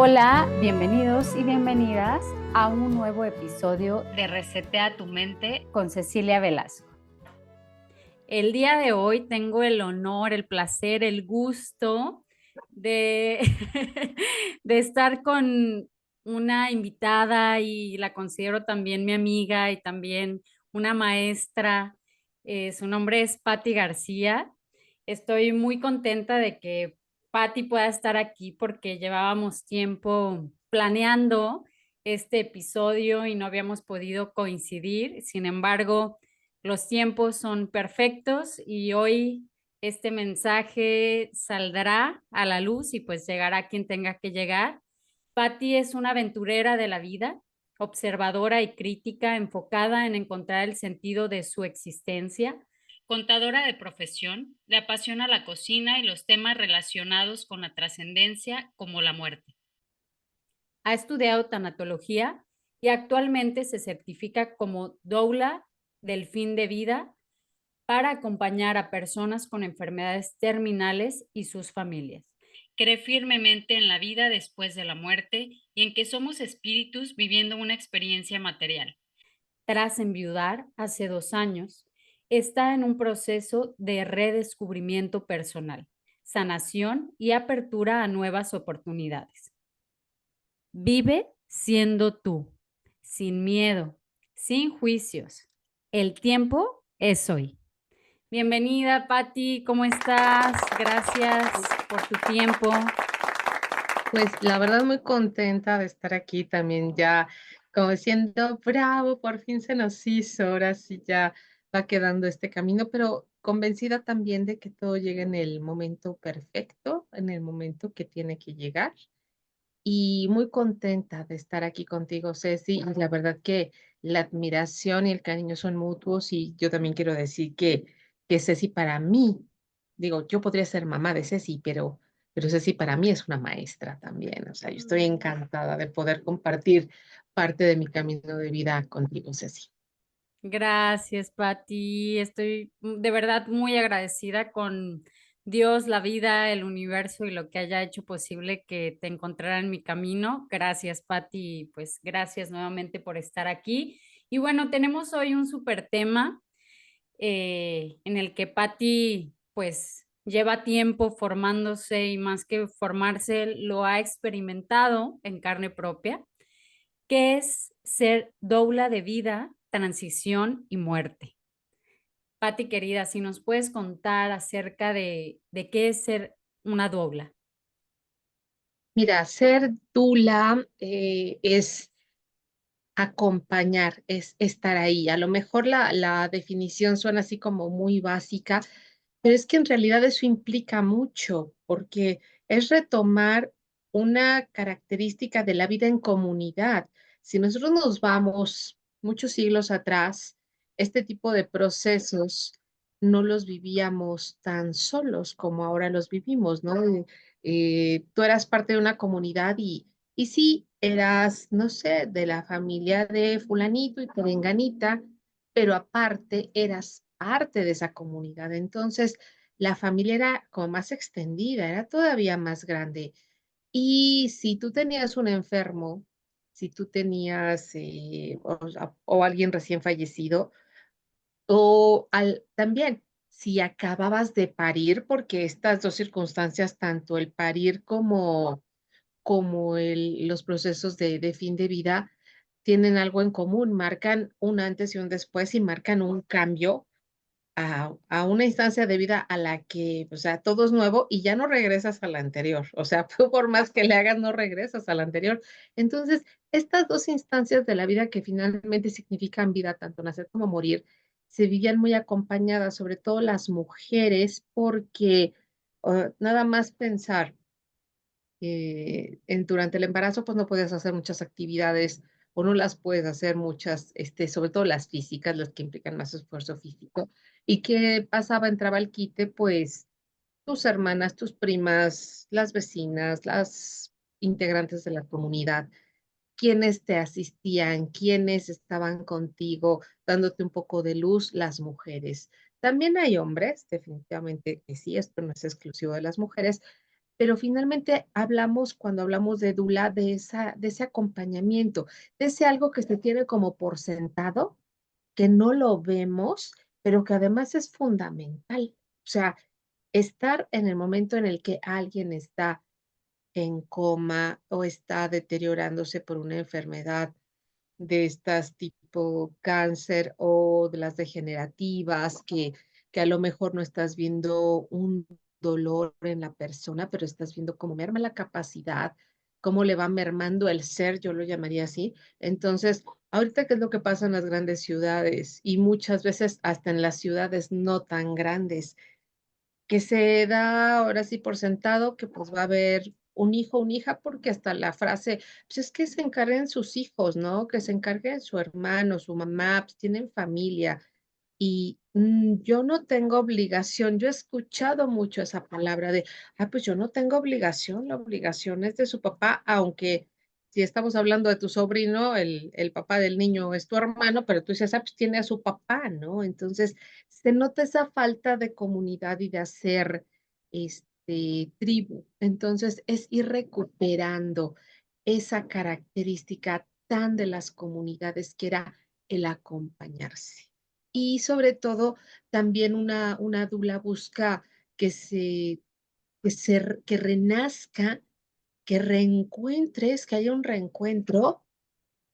Hola, bienvenidos y bienvenidas a un nuevo episodio de Resetea tu mente con Cecilia Velasco. El día de hoy tengo el honor, el placer, el gusto de, de estar con una invitada y la considero también mi amiga y también una maestra. Su nombre es Patti García. Estoy muy contenta de que Patti pueda estar aquí porque llevábamos tiempo planeando este episodio y no habíamos podido coincidir. Sin embargo, los tiempos son perfectos y hoy este mensaje saldrá a la luz y pues llegará a quien tenga que llegar. Patti es una aventurera de la vida, observadora y crítica, enfocada en encontrar el sentido de su existencia. Contadora de profesión, le apasiona la cocina y los temas relacionados con la trascendencia como la muerte. Ha estudiado tanatología y actualmente se certifica como doula del fin de vida para acompañar a personas con enfermedades terminales y sus familias. Cree firmemente en la vida después de la muerte y en que somos espíritus viviendo una experiencia material. Tras enviudar hace 2 años, está en un proceso de redescubrimiento personal, sanación y apertura a nuevas oportunidades. Vive siendo tú, sin miedo, sin juicios. El tiempo es hoy. Bienvenida, Patti, ¿cómo estás? Gracias por tu tiempo. Pues la verdad muy contenta de estar aquí también ya como diciendo, bravo, por fin se nos hizo, ahora sí ya va quedando este camino, pero convencida también de que todo llega en el momento perfecto, en el momento que tiene que llegar. Y muy contenta de estar aquí contigo, Ceci, y la verdad que la admiración y el cariño son mutuos y yo también quiero decir que Ceci para mí, digo, yo podría ser mamá de Ceci, pero Ceci para mí es una maestra también, o sea, yo estoy encantada de poder compartir parte de mi camino de vida contigo, Ceci. Gracias, Patti. Estoy de verdad muy agradecida con Dios, la vida, el universo y lo que haya hecho posible que te encontrara en mi camino. Gracias, Patti. Pues gracias nuevamente por estar aquí. Y bueno, tenemos hoy un súper tema en el que Patti pues lleva tiempo formándose y más que formarse, lo ha experimentado en carne propia, que es ser doula de vida, transición y muerte. Patti, querida, si nos puedes contar acerca de qué es ser una doula. Mira, ser dula es acompañar, es estar ahí. A lo mejor la definición suena así como muy básica, pero es que en realidad eso implica mucho, porque es retomar una característica de la vida en comunidad. Si nosotros nos vamos muchos siglos atrás, este tipo de procesos no los vivíamos tan solos como ahora los vivimos, ¿no? Tú eras parte de una comunidad y sí, eras, no sé, de la familia de fulanito y perenganita, pero aparte eras parte de esa comunidad. Entonces, la familia era como más extendida, era todavía más grande. Y si tú tenías un enfermo, si tú tenías o alguien recién fallecido, también si acababas de parir, porque estas dos circunstancias, tanto el parir como los procesos de fin de vida tienen algo en común, marcan un antes y un después y marcan un cambio a una instancia de vida a la que, o sea, todo es nuevo y ya no regresas a la anterior. O sea, tú por más que le hagas, no regresas a la anterior. Entonces, estas dos instancias de la vida que finalmente significan vida, tanto nacer como morir, se vivían muy acompañadas, sobre todo las mujeres, porque nada más pensar durante el embarazo, pues no puedes hacer muchas actividades o no las puedes hacer muchas, sobre todo las físicas, las que implican más esfuerzo físico. ¿Y qué pasaba? Entraba al quite, pues tus hermanas, tus primas, las vecinas, las integrantes de la comunidad, quienes te asistían, quienes estaban contigo, dándote un poco de luz, las mujeres. También hay hombres, definitivamente que sí, esto no es exclusivo de las mujeres, pero finalmente hablamos, cuando hablamos de dula, de ese acompañamiento, de ese algo que se tiene como por sentado, que no lo vemos, pero que además es fundamental. O sea, estar en el momento en el que alguien está en coma o está deteriorándose por una enfermedad de estas tipo cáncer o de las degenerativas, que a lo mejor no estás viendo un dolor en la persona, pero estás viendo cómo merma la capacidad, cómo le va mermando el ser, yo lo llamaría así. Entonces, ahorita, ¿qué es lo que pasa en las grandes ciudades? Y muchas veces hasta en las ciudades no tan grandes, que se da ahora sí por sentado que pues va a haber un hijo, una hija, porque hasta la frase, pues es que se encarguen sus hijos, ¿no? Que se encarguen su hermano, su mamá, pues tienen familia. Y yo no tengo obligación. Yo he escuchado mucho esa palabra de, pues yo no tengo obligación, la obligación es de su papá, aunque si estamos hablando de tu sobrino, el papá del niño es tu hermano, pero tú dices, pues tiene a su papá, ¿no? Entonces, se nota esa falta de comunidad y de hacer tribu. Entonces, es ir recuperando esa característica tan de las comunidades que era el acompañarse. Y sobre todo, también una dula busca que que renazca, que reencuentres, que haya un reencuentro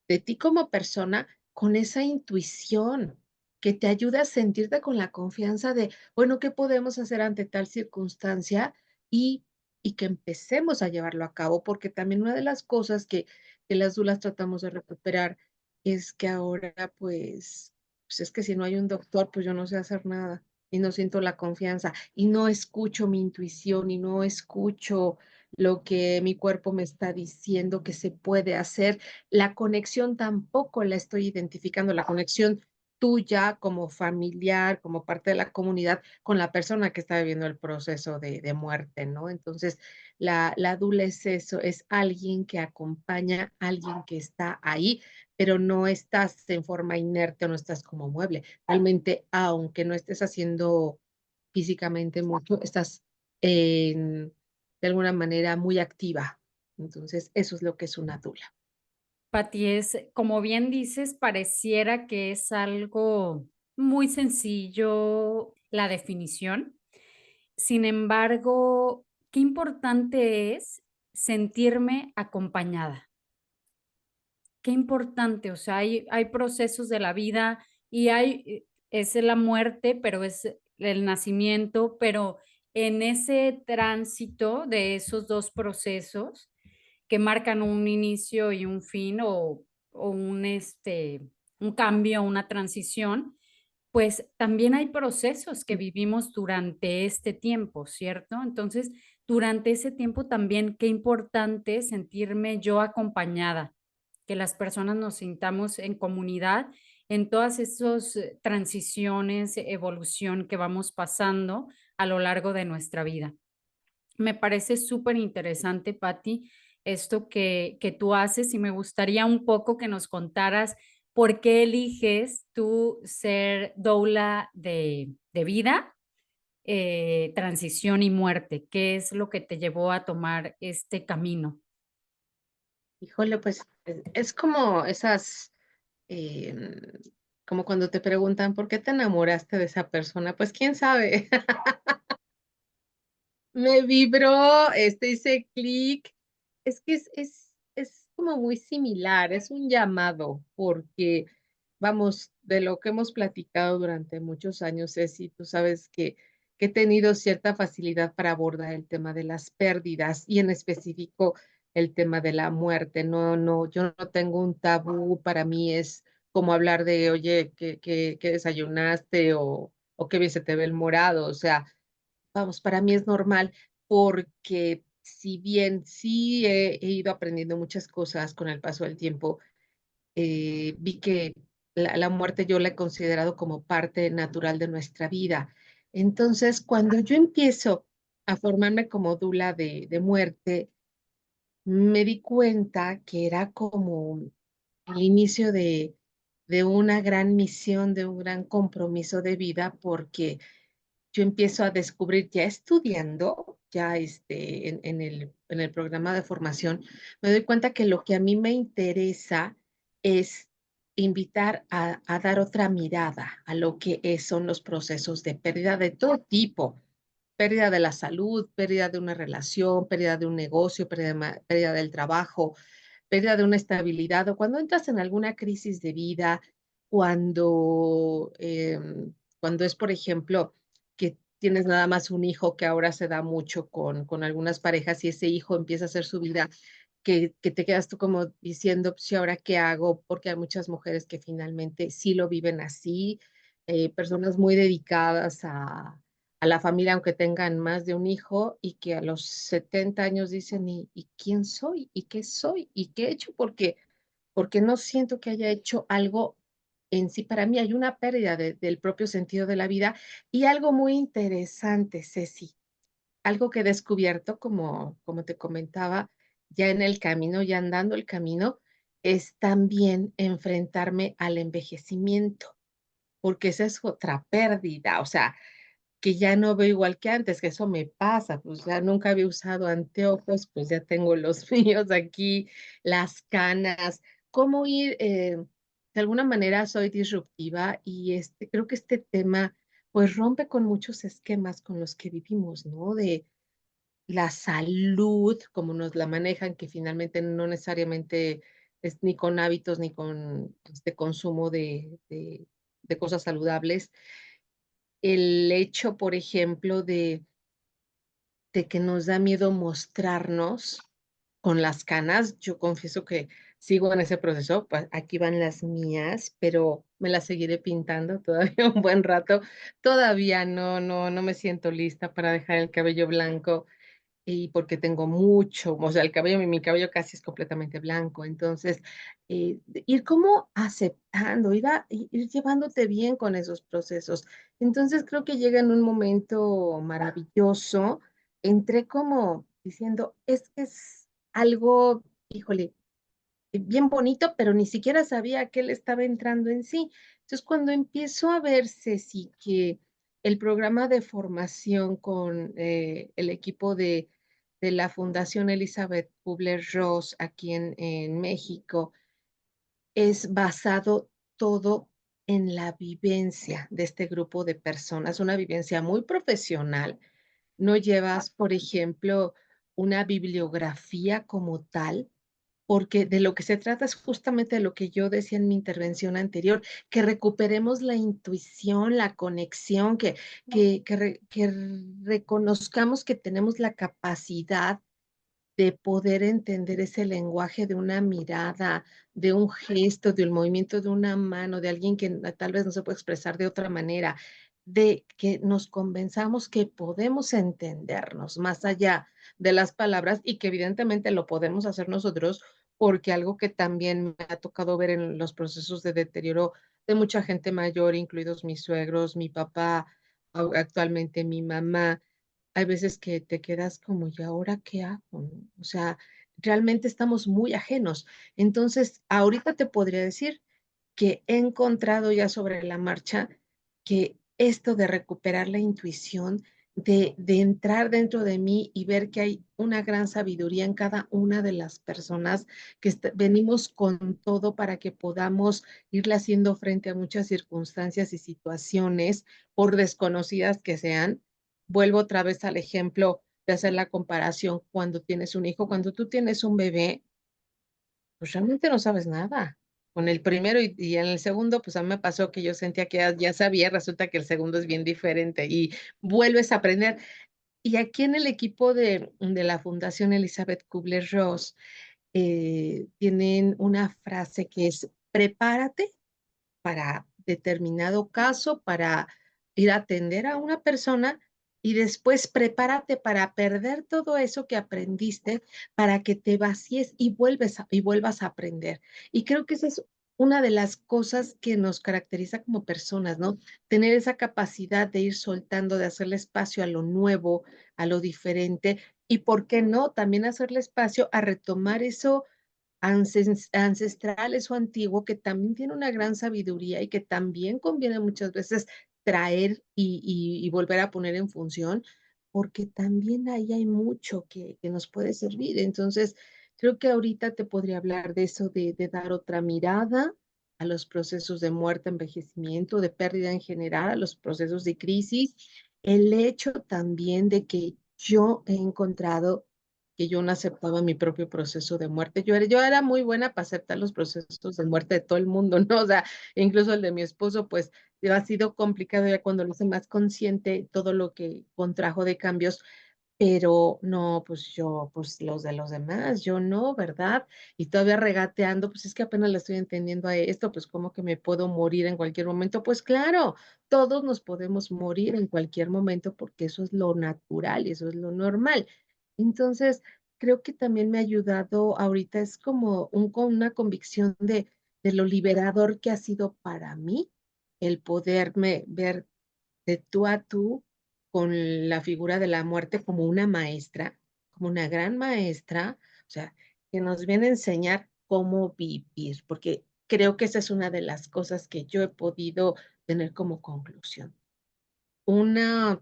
de ti como persona con esa intuición que te ayuda a sentirte con la confianza de, bueno, ¿qué podemos hacer ante tal circunstancia? Y, y que empecemos a llevarlo a cabo, porque también una de las cosas que las dulas tratamos de recuperar es que ahora, pues es que si no hay un doctor, pues yo no sé hacer nada y no siento la confianza y no escucho mi intuición y no escucho lo que mi cuerpo me está diciendo que se puede hacer. La conexión tampoco la estoy identificando, la conexión tuya como familiar, como parte de la comunidad, con la persona que está viviendo el proceso de muerte, ¿no? Entonces, la dula es eso, es alguien que acompaña, alguien que está ahí, pero no estás en forma inerte o no estás como mueble. Realmente, aunque no estés haciendo físicamente mucho, estás de alguna manera muy activa. Entonces, eso es lo que es una dula. Pati, es, como bien dices, pareciera que es algo muy sencillo la definición. Sin embargo, qué importante es sentirme acompañada. Qué importante, o sea, hay procesos de la vida y es la muerte, pero es el nacimiento, pero en ese tránsito de esos dos procesos que marcan un inicio y un fin o un cambio, una transición, pues también hay procesos que vivimos durante este tiempo, ¿cierto? Entonces, durante ese tiempo también, qué importante sentirme yo acompañada, que las personas nos sintamos en comunidad en todas esas transiciones, evolución que vamos pasando a lo largo de nuestra vida. Me parece súper interesante, Patti, esto que tú haces y me gustaría un poco que nos contaras por qué eliges tú ser doula de vida, transición y muerte. ¿Qué es lo que te llevó a tomar este camino? Híjole, pues es como esas, em, como cuando te preguntan, ¿por qué te enamoraste de esa persona? Pues quién sabe, me vibró, hice clic. Es que es como muy similar, es un llamado, porque vamos, de lo que hemos platicado durante muchos años, Ceci, tú sabes que he tenido cierta facilidad para abordar el tema de las pérdidas y en específico el tema de la muerte. No, yo no tengo un tabú, para mí es como hablar de, oye, ¿qué desayunaste? O qué bien se te ve el morado, o sea, vamos, para mí es normal porque si bien sí he ido aprendiendo muchas cosas con el paso del tiempo, vi que la muerte yo la he considerado como parte natural de nuestra vida. Entonces, cuando yo empiezo a formarme como dula de muerte, me di cuenta que era como el inicio de una gran misión, de un gran compromiso de vida, porque yo empiezo a descubrir ya estudiando. ya en el programa de formación, me doy cuenta que lo que a mí me interesa es invitar a dar otra mirada a lo que son los procesos de pérdida de todo tipo, pérdida de la salud, pérdida de una relación, pérdida de un negocio, pérdida del trabajo, pérdida de una estabilidad o cuando entras en alguna crisis de vida, cuando, cuando es, por ejemplo, que tienes nada más un hijo, que ahora se da mucho con algunas parejas y ese hijo empieza a hacer su vida, que te quedas tú como diciendo, pues, ¿y ahora qué hago? Porque hay muchas mujeres que finalmente sí lo viven así, personas muy dedicadas a la familia, aunque tengan más de un hijo, y que a los 70 años dicen, ¿y quién soy? ¿Y qué soy? ¿Y qué he hecho? Porque no siento que haya hecho algo en sí. Para mí hay una pérdida del propio sentido de la vida y algo muy interesante, Ceci, algo que he descubierto, como te comentaba, ya en el camino, ya andando el camino, es también enfrentarme al envejecimiento, porque esa es otra pérdida, o sea, que ya no veo igual que antes, que eso me pasa, pues ya nunca había usado anteojos, pues ya tengo los míos aquí, las canas, cómo ir, de alguna manera soy disruptiva y creo que este tema pues rompe con muchos esquemas con los que vivimos, ¿no? De la salud, como nos la manejan, que finalmente no necesariamente es ni con hábitos ni con este consumo de cosas saludables, el hecho, por ejemplo, de que nos da miedo mostrarnos con las canas. Yo confieso que sigo en ese proceso, pues aquí van las mías, pero me las seguiré pintando todavía un buen rato. Todavía no me siento lista para dejar el cabello blanco y porque tengo mucho, o sea, el cabello, mi cabello casi es completamente blanco. Entonces, ir como aceptando, ir llevándote bien con esos procesos. Entonces, creo que llega en un momento maravilloso. Entré como diciendo, es que es algo, híjole, bien bonito, pero ni siquiera sabía que él estaba entrando en sí. Entonces, cuando empiezo a verse sí que el programa de formación con el equipo de la Fundación Elizabeth Kubler-Ross aquí en México, es basado todo en la vivencia de este grupo de personas, una vivencia muy profesional. No llevas, por ejemplo, una bibliografía como tal, porque de lo que se trata es justamente de lo que yo decía en mi intervención anterior, que recuperemos la intuición, la conexión, que reconozcamos que tenemos la capacidad de poder entender ese lenguaje de una mirada, de un gesto, del movimiento de una mano, de alguien que tal vez no se puede expresar de otra manera, de que nos convenzamos que podemos entendernos más allá de las palabras y que evidentemente lo podemos hacer nosotros, porque algo que también me ha tocado ver en los procesos de deterioro de mucha gente mayor, incluidos mis suegros, mi papá, actualmente mi mamá, hay veces que te quedas como, ¿y ahora qué hago? ¿No? O sea, realmente estamos muy ajenos. Entonces, ahorita te podría decir que he encontrado ya sobre la marcha que esto de recuperar la intuición, de entrar dentro de mí y ver que hay una gran sabiduría en cada una de las personas, que venimos con todo para que podamos irle haciendo frente a muchas circunstancias y situaciones, por desconocidas que sean. Vuelvo otra vez al ejemplo de hacer la comparación cuando tienes un hijo, cuando tú tienes un bebé, pues realmente no sabes nada. Con el primero y en el segundo, pues a mí me pasó que yo sentía que ya sabía, resulta que el segundo es bien diferente y vuelves a aprender. Y aquí en el equipo de la Fundación Elizabeth Kubler-Ross tienen una frase que es: prepárate para determinado caso, para ir a atender a una persona y después prepárate para perder todo eso que aprendiste, para que te vacíes y vuelvas a aprender. Y creo que esa es una de las cosas que nos caracteriza como personas, ¿no? Tener esa capacidad de ir soltando, de hacerle espacio a lo nuevo, a lo diferente, y por qué no, también hacerle espacio a retomar eso ancestral, eso antiguo, que también tiene una gran sabiduría y que también conviene muchas veces traer y volver a poner en función, porque también ahí hay mucho que nos puede servir. Entonces, creo que ahorita te podría hablar de eso, de dar otra mirada a los procesos de muerte, envejecimiento, de pérdida en general, a los procesos de crisis. El hecho también de que yo he encontrado que yo no aceptaba mi propio proceso de muerte. Yo era muy buena para aceptar los procesos de muerte de todo el mundo, ¿no? O sea, incluso el de mi esposo, pues ha sido complicado ya cuando lo hice más consciente todo lo que contrajo de cambios, pero no, pues yo, pues los de los demás, yo no, ¿verdad? Y todavía regateando, pues es que apenas le estoy entendiendo a esto, pues cómo que me puedo morir en cualquier momento. Pues claro, todos nos podemos morir en cualquier momento porque eso es lo natural, eso es lo normal. Entonces, creo que también me ha ayudado ahorita, es como con una convicción de lo liberador que ha sido para mí el poderme ver de tú a tú con la figura de la muerte como una maestra, como una gran maestra, o sea, que nos viene a enseñar cómo vivir, porque creo que esa es una de las cosas que yo he podido tener como conclusión. Una,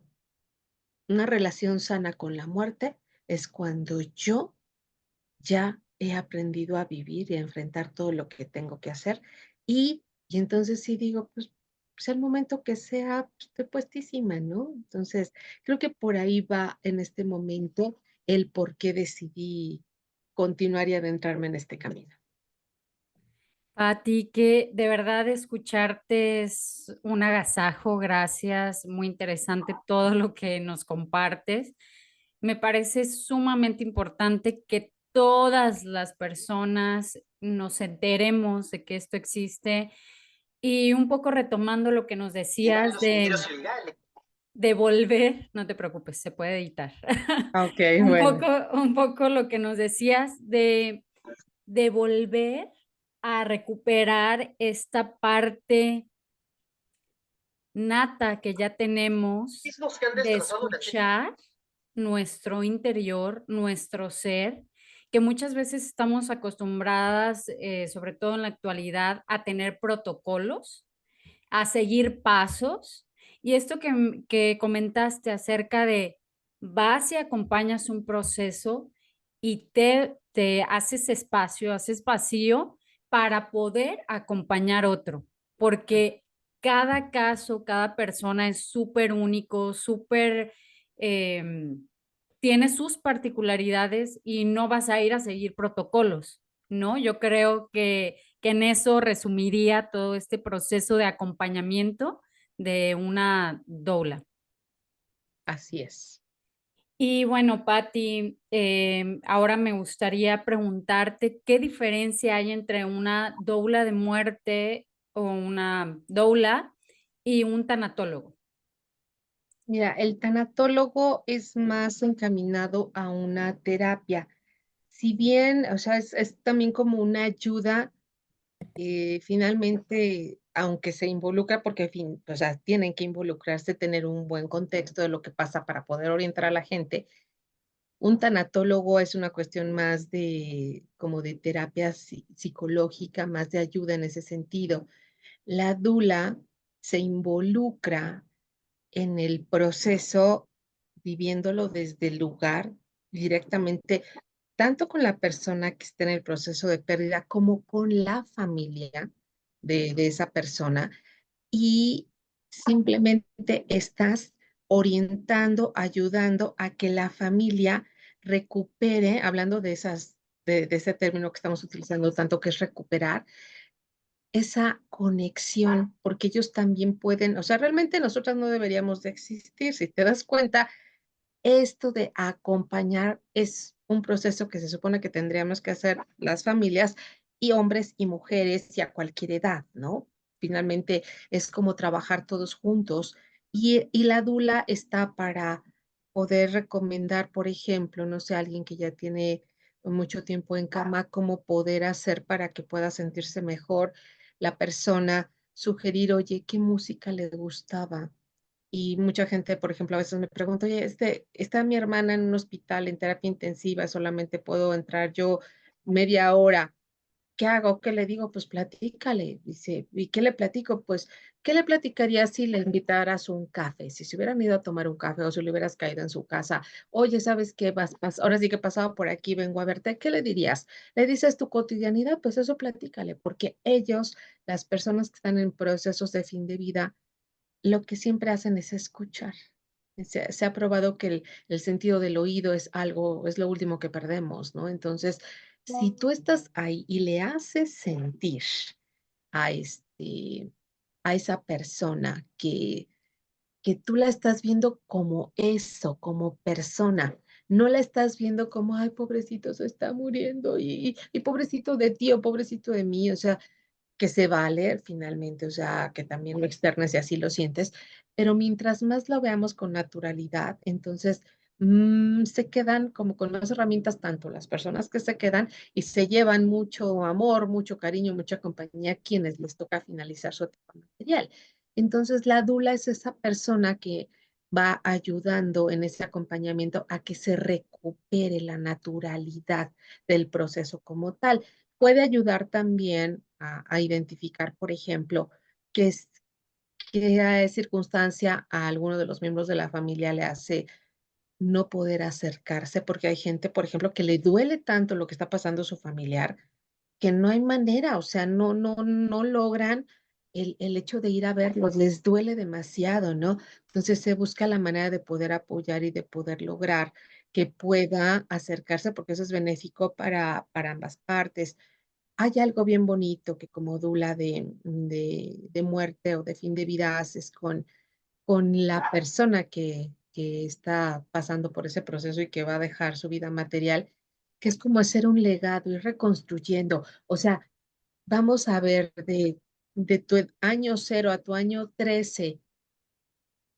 una relación sana con la muerte es cuando yo ya he aprendido a vivir y a enfrentar todo lo que tengo que hacer. Y entonces sí digo, pues el momento que sea, pues, estoy puestísima, ¿no? Entonces, creo que por ahí va en este momento el por qué decidí continuar y adentrarme en este camino. Pati, que de verdad escucharte es un agasajo, gracias, muy interesante todo lo que nos compartes. Me parece sumamente importante que todas las personas nos enteremos de que esto existe y un poco retomando lo que nos decías de volver, no te preocupes, se puede editar. Ok, bueno. Un poco lo que nos decías de volver a recuperar esta parte nata que ya tenemos de escuchar nuestro interior, nuestro ser, que muchas veces estamos acostumbradas, sobre todo en la actualidad, a tener protocolos, a seguir pasos. Y esto que comentaste acerca de vas y acompañas un proceso y te haces espacio, haces vacío para poder acompañar otro, porque cada caso, cada persona es súper único, súper, eh, tiene sus particularidades y no vas a ir a seguir protocolos, ¿no? Yo creo que en eso resumiría todo este proceso de acompañamiento de una doula. Así es. Y bueno, Patti, ahora me gustaría preguntarte qué diferencia hay entre una doula de muerte o una doula y un tanatólogo. Mira, el tanatólogo es más encaminado a una terapia. Si bien, o sea, es también como una ayuda finalmente, aunque se involucra, porque o sea, tienen que involucrarse, tener un buen contexto de lo que pasa para poder orientar a la gente. Un tanatólogo es una cuestión más de, como de terapia psicológica, más de ayuda en ese sentido. La dula se involucra en el proceso, viviéndolo desde el lugar, directamente, tanto con la persona que está en el proceso de pérdida como con la familia de esa persona. Y simplemente estás orientando, ayudando a que la familia recupere, hablando de de ese término que estamos utilizando tanto, que es recuperar, esa conexión, porque ellos también pueden, o sea, realmente nosotras no deberíamos de existir. Si te das cuenta, esto de acompañar es un proceso que se supone que tendríamos que hacer las familias y hombres y mujeres y a cualquier edad, ¿no? Finalmente es como trabajar todos juntos y la dula está para poder recomendar, por ejemplo, no sé, alguien que ya tiene mucho tiempo en cama, cómo poder hacer para que pueda sentirse mejor la persona, sugerir, oye, ¿qué música le gustaba? Y mucha gente, por ejemplo, a veces me pregunta, oye, está mi hermana en un hospital en terapia intensiva, solamente puedo entrar yo media hora. ¿qué hago? ¿Qué le digo? Pues platícale. Dice, ¿y qué le platico? Pues, ¿qué le platicaría si le invitaras un café? Si se hubieran ido a tomar un café o si le hubieras caído en su casa. Oye, ¿sabes qué? Ahora sí que he pasado por aquí, vengo a verte. ¿Qué le dirías? ¿Le dices tu cotidianidad? Pues eso platícale, porque ellos, las personas que están en procesos de fin de vida, lo que siempre hacen es escuchar. Se ha probado que el sentido del oído es algo, es lo último que perdemos, ¿no? Entonces, si tú estás ahí y le haces sentir a a esa persona que tú la estás viendo como eso, como persona, no la estás viendo como, ay, pobrecito, se está muriendo y pobrecito de ti o pobrecito de mí, o sea, que se vale finalmente, o sea, que también lo externes y así lo sientes, pero mientras más lo veamos con naturalidad, entonces se quedan como con más herramientas, tanto las personas que se quedan y se llevan mucho amor, mucho cariño, mucha compañía, quienes les toca finalizar su etapa material. Entonces, la dula es esa persona que va ayudando en ese acompañamiento a que se recupere la naturalidad del proceso como tal. Puede ayudar también a identificar, por ejemplo, qué es, qué circunstancia a alguno de los miembros de la familia le hace no poder acercarse, porque hay gente, por ejemplo, que le duele tanto lo que está pasando a su familiar, que no hay manera, o sea, no logran el hecho de ir a verlos, les duele demasiado, ¿no? Entonces se busca la manera de poder apoyar y de poder lograr que pueda acercarse, porque eso es benéfico para ambas partes. Hay algo bien bonito que como dula de muerte o de fin de vida haces con la persona que está pasando por ese proceso y que va a dejar su vida material, que es como hacer un legado y reconstruyendo. O sea, vamos a ver de tu año cero a tu año 13.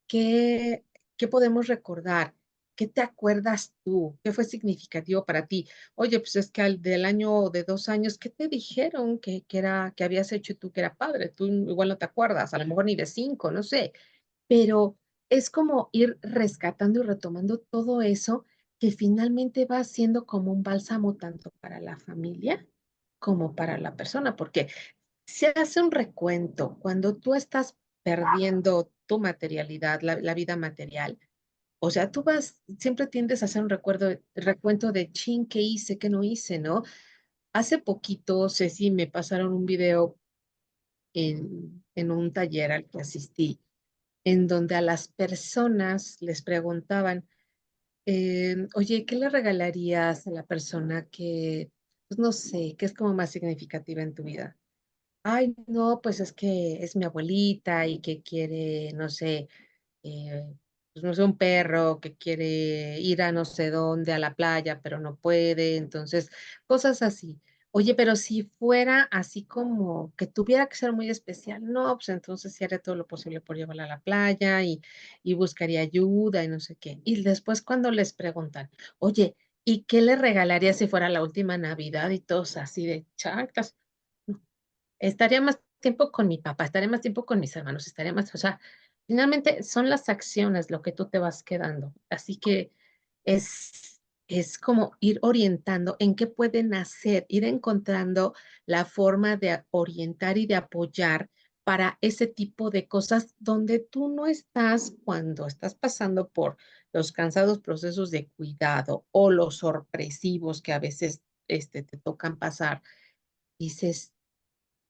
¿Qué, qué podemos recordar? ¿Qué te acuerdas tú? ¿Qué fue significativo para ti? Oye, pues es que del año de 2 años, ¿qué te dijeron que habías hecho tú que era padre? Tú igual no te acuerdas, a lo mejor ni de 5, no sé, pero es como ir rescatando y retomando todo eso que finalmente va siendo como un bálsamo tanto para la familia como para la persona, porque se hace un recuento cuando tú estás perdiendo tu materialidad, la vida material. O sea, tú vas, siempre tiendes a hacer un recuento de chin, qué hice, qué no hice, ¿no? Hace poquito, Ceci, me pasaron un video en un taller al que asistí, en donde a las personas les preguntaban, oye, ¿qué le regalarías a la persona que, pues no sé, que es como más significativa en tu vida? Ay, no, pues es que es mi abuelita y que quiere, no sé, pues no sé, un perro que quiere ir a no sé dónde, a la playa, pero no puede, entonces, cosas así. Oye, pero si fuera así como que tuviera que ser muy especial, no, pues entonces sí haré todo lo posible por llevarla a la playa y buscaría ayuda y no sé qué. Y después cuando les preguntan, oye, ¿y qué le regalaría si fuera la última Navidad? Y todos así de chanclas. Estaría más tiempo con mi papá, estaría más tiempo con mis hermanos, estaría más, o sea, finalmente son las acciones lo que tú te vas quedando. Así que es como ir orientando en qué pueden hacer, ir encontrando la forma de orientar y de apoyar para ese tipo de cosas donde tú no estás cuando estás pasando por los cansados procesos de cuidado o los sorpresivos que a veces te tocan pasar. Dices,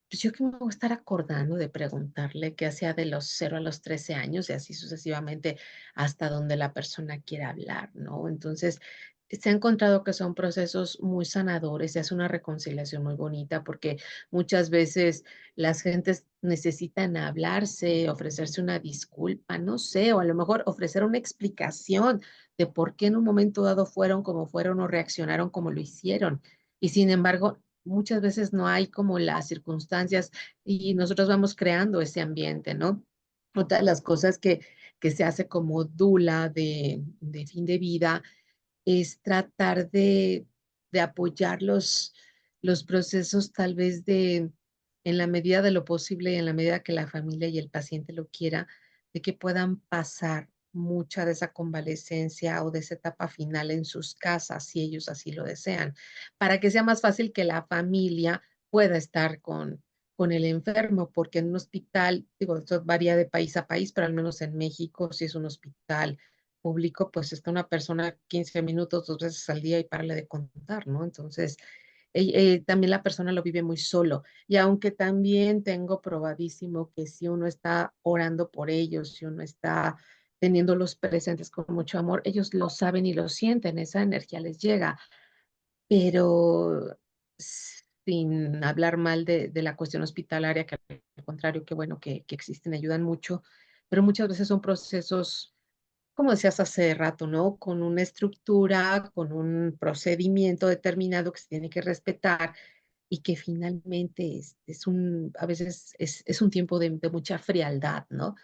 pues yo que me voy a estar acordando de preguntarle qué hacía de los 0 a los 13 años y así sucesivamente hasta donde la persona quiera hablar, ¿no? Entonces, se ha encontrado que son procesos muy sanadores, se hace una reconciliación muy bonita porque muchas veces las gentes necesitan hablarse, ofrecerse una disculpa, no sé, o a lo mejor ofrecer una explicación de por qué en un momento dado fueron como fueron o reaccionaron como lo hicieron. Y sin embargo, muchas veces no hay como las circunstancias y nosotros vamos creando ese ambiente, ¿no? Otra de las cosas que se hace como dula de fin de vida es tratar de apoyar los procesos tal vez en la medida de lo posible y en la medida que la familia y el paciente lo quiera, de que puedan pasar mucha de esa convalecencia o de esa etapa final en sus casas, si ellos así lo desean, para que sea más fácil que la familia pueda estar con el enfermo, porque en un hospital, digo, esto varía de país a país, pero al menos en México, si es un hospital público, pues está una persona 15 minutos, 2 veces al día y párale de contar, ¿no? Entonces, también la persona lo vive muy solo. Y aunque también tengo probadísimo que si uno está orando por ellos, si uno está teniéndolos presentes con mucho amor, ellos lo saben y lo sienten, esa energía les llega, pero sin hablar mal de la cuestión hospitalaria, que al contrario, qué bueno que existen, ayudan mucho, pero muchas veces son procesos, como decías hace rato, ¿no? Con una estructura, con un procedimiento determinado que se tiene que respetar y que finalmente a veces es un tiempo de mucha frialdad, ¿no?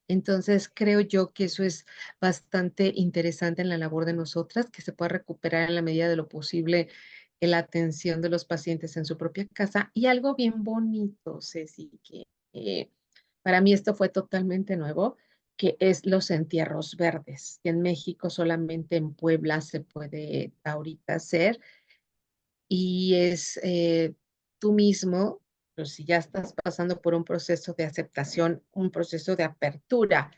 Entonces, creo yo que eso es bastante interesante en la labor de nosotras, que se pueda recuperar en la medida de lo posible la atención de los pacientes en su propia casa. Y algo bien bonito, Ceci, que para mí esto fue totalmente nuevo, que es los entierros verdes, que en México solamente en Puebla se puede ahorita hacer y es tú mismo, pues si ya estás pasando por un proceso de aceptación, un proceso de apertura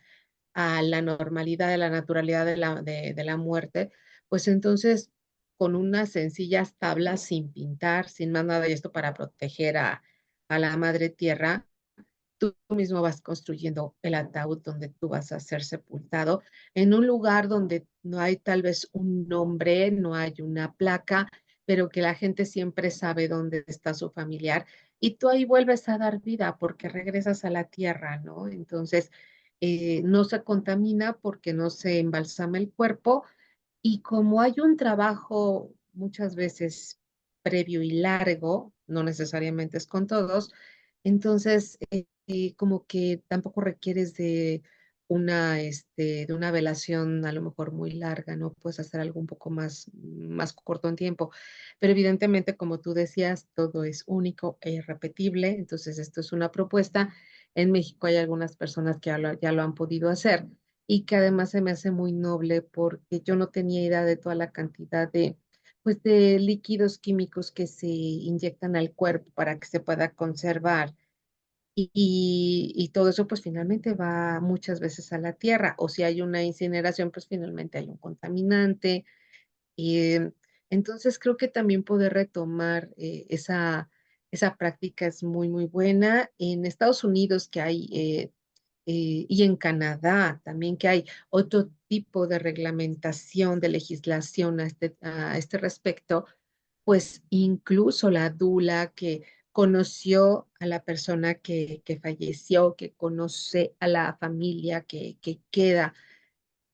a la normalidad, de la naturalidad de la muerte, pues entonces con unas sencillas tablas sin pintar, sin más nada de esto para proteger a la madre tierra, tú mismo vas construyendo el ataúd donde tú vas a ser sepultado, en un lugar donde no hay tal vez un nombre, no hay una placa, pero que la gente siempre sabe dónde está su familiar y tú ahí vuelves a dar vida porque regresas a la tierra, ¿no? Entonces, no se contamina porque no se embalsama el cuerpo y como hay un trabajo muchas veces previo y largo, no necesariamente es con todos, entonces como que tampoco requieres de una velación a lo mejor muy larga, ¿no? Puedes hacer algo un poco más corto en tiempo. Pero evidentemente, como tú decías, todo es único e irrepetible. Entonces, esto es una propuesta. En México hay algunas personas que ya lo han podido hacer y que además se me hace muy noble porque yo no tenía idea de toda la cantidad pues de líquidos químicos que se inyectan al cuerpo para que se pueda conservar y todo eso pues finalmente va muchas veces a la tierra o si hay una incineración pues finalmente hay un contaminante. eh, entonces creo que también poder retomar esa práctica es muy, muy buena. En Estados Unidos que hay y en Canadá también que hay otro tipo de reglamentación, de legislación a este respecto, pues incluso la dula que conoció a la persona que falleció, que conoce a la familia que queda,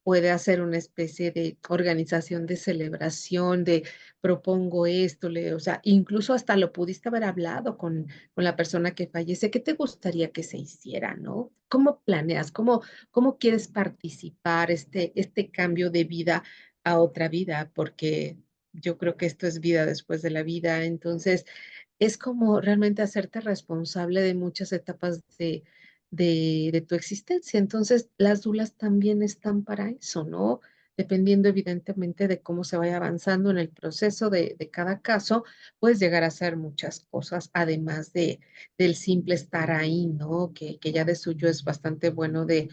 puede hacer una especie de organización de celebración, de propongo esto, o sea, incluso hasta lo pudiste haber hablado con la persona que fallece. ¿Qué te gustaría que se hiciera, no? ¿Cómo planeas? ¿Cómo quieres participar este cambio de vida a otra vida? Porque yo creo que esto es vida después de la vida. Entonces, es como realmente hacerte responsable de muchas etapas de tu existencia. Entonces, las dulas también están para eso, ¿no? Dependiendo evidentemente de cómo se vaya avanzando en el proceso de cada caso, puedes llegar a hacer muchas cosas, además del simple estar ahí, ¿no? Que ya de suyo es bastante bueno de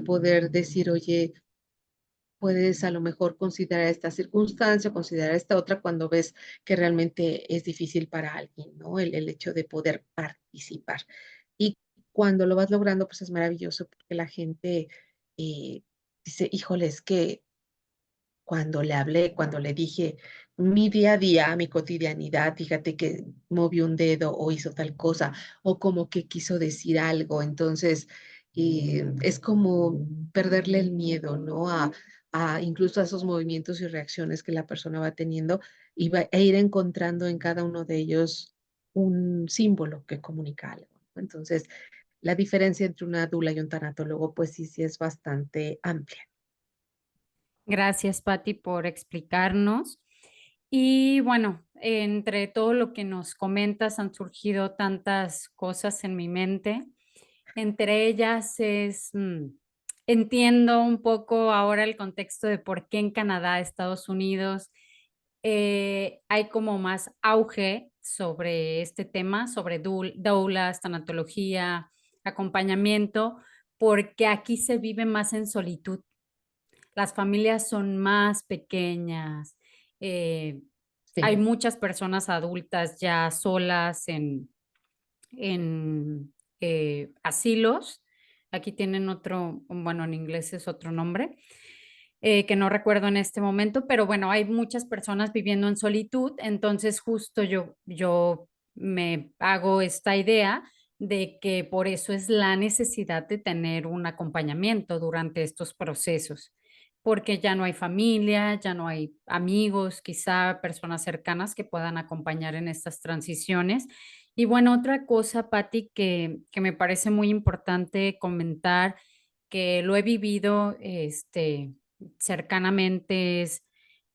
poder decir, oye, puedes a lo mejor considerar esta circunstancia, considerar esta otra cuando ves que realmente es difícil para alguien, ¿no? El hecho de poder participar. Y cuando lo vas logrando, pues es maravilloso porque la gente eh, dice, híjole, es que cuando le hablé, cuando le dije mi día a día, mi cotidianidad, fíjate que movió un dedo o hizo tal cosa, o como que quiso decir algo. Entonces, es como perderle el miedo, ¿no? A incluso a esos movimientos y reacciones que la persona va teniendo e ir encontrando en cada uno de ellos un símbolo que comunica algo, ¿no? Entonces, la diferencia entre una dula y un tanatólogo, pues sí, sí es bastante amplia. Gracias, Patti, por explicarnos. Y bueno, entre todo lo que nos comentas han surgido tantas cosas en mi mente. Entre ellas entiendo un poco ahora el contexto de por qué en Canadá, Estados Unidos, hay como más auge sobre este tema, sobre doulas, tanatología, acompañamiento, porque aquí se vive más en solitud. Las familias son más pequeñas. eh, Hay Sí. muchas personas adultas ya solas en asilos. Aquí tienen otro, bueno, en inglés es otro nombre, que no recuerdo en este momento, pero bueno, hay muchas personas viviendo en solitud, entonces justo yo me hago esta idea de que por eso es la necesidad de tener un acompañamiento durante estos procesos, porque ya no hay familia, ya no hay amigos, quizá personas cercanas que puedan acompañar en estas transiciones. Y bueno, otra cosa, Patti, que me parece muy importante comentar, que lo he vivido cercanamente, es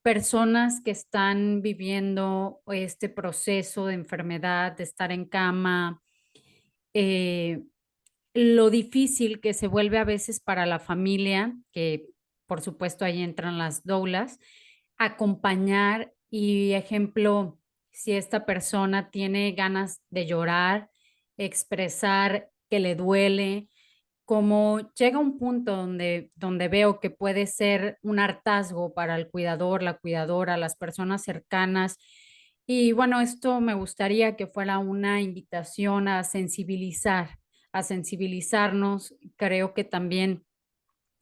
personas que están viviendo este proceso de enfermedad, de estar en cama, eh, lo difícil que se vuelve a veces para la familia, que por supuesto ahí entran las doulas, acompañar y ejemplo, si esta persona tiene ganas de llorar, expresar que le duele, como llega un punto donde veo que puede ser un hartazgo para el cuidador, la cuidadora, las personas cercanas. Y bueno, esto me gustaría que fuera una invitación a sensibilizarnos. Creo que también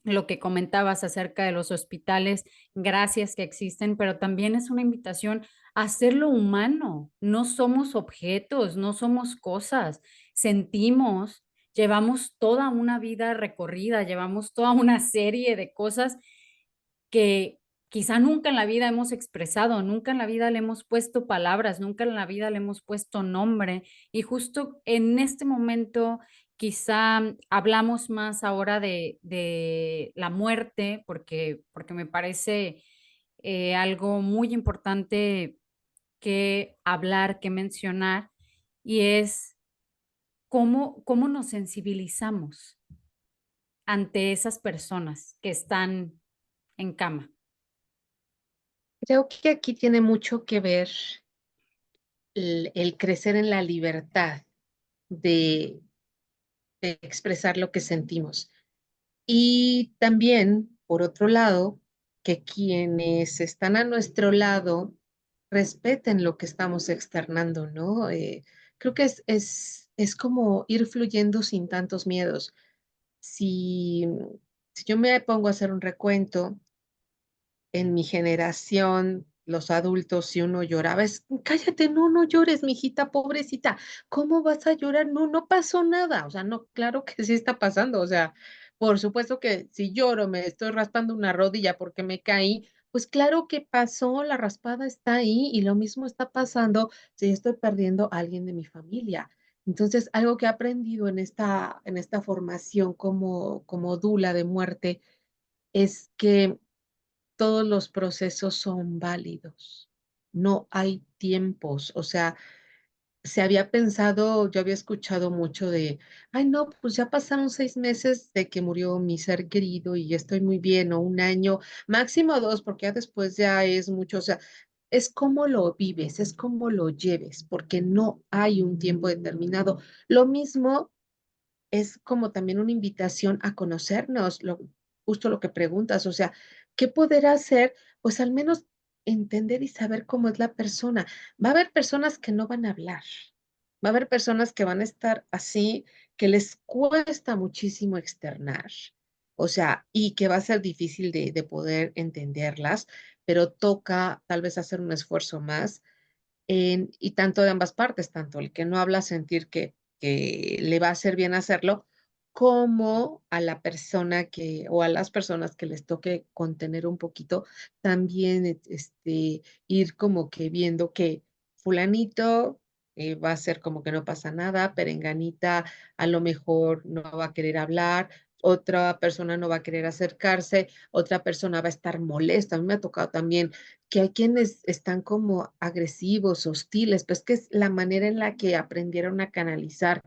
lo que comentabas acerca de los hospitales, gracias que existen, pero también es una invitación a hacerlo humano. No somos objetos, no somos cosas, sentimos, llevamos toda una vida recorrida, llevamos toda una serie de cosas que quizá nunca en la vida hemos expresado, nunca en la vida le hemos puesto palabras, nunca en la vida le hemos puesto nombre. Y justo en este momento quizá hablamos más ahora de la muerte, porque me parece algo muy importante que hablar, que mencionar, y es cómo nos sensibilizamos ante esas personas que están en cama. Creo que aquí tiene mucho que ver el crecer en la libertad de, de expresar lo que sentimos. Y también, por otro lado, que quienes están a nuestro lado respeten lo que estamos externando, ¿no? Creo que es como ir fluyendo sin tantos miedos. Si, si yo me pongo a hacer un recuento, en mi generación, los adultos, si uno lloraba, es, cállate, no, no llores, mijita, pobrecita, ¿cómo vas a llorar? No, no pasó nada, o sea, no, claro que sí está pasando, o sea, por supuesto que si lloro, me estoy raspando una rodilla porque me caí, pues claro que pasó, la raspada está ahí y lo mismo está pasando si estoy perdiendo a alguien de mi familia. Entonces, algo que he aprendido en esta formación como dula de muerte es que todos los procesos son válidos. No hay tiempos. O sea, se había pensado, yo había escuchado mucho de, ay, no, pues ya pasaron 6 meses de que murió mi ser querido y ya estoy muy bien, o un año, máximo dos, porque ya después ya es mucho. O sea, es cómo lo vives, es cómo lo lleves, porque no hay un tiempo determinado. Lo mismo es como también una invitación a conocernos, justo lo que preguntas, o sea, ¿qué poder hacer? Pues al menos entender y saber cómo es la persona. Va a haber personas que no van a hablar, va a haber personas que van a estar así, que les cuesta muchísimo externar, o sea, y que va a ser difícil de poder entenderlas, pero toca tal vez hacer un esfuerzo más y tanto de ambas partes, tanto el que no habla sentir que le va a hacer bien hacerlo, como a la persona que, o a las personas que les toque contener un poquito, también ir como que viendo que fulanito va a ser como que no pasa nada, perenganita a lo mejor no va a querer hablar, otra persona no va a querer acercarse, otra persona va a estar molesta. A mí me ha tocado también que hay quienes están como agresivos, hostiles, pues que es la manera en la que aprendieron a canalizar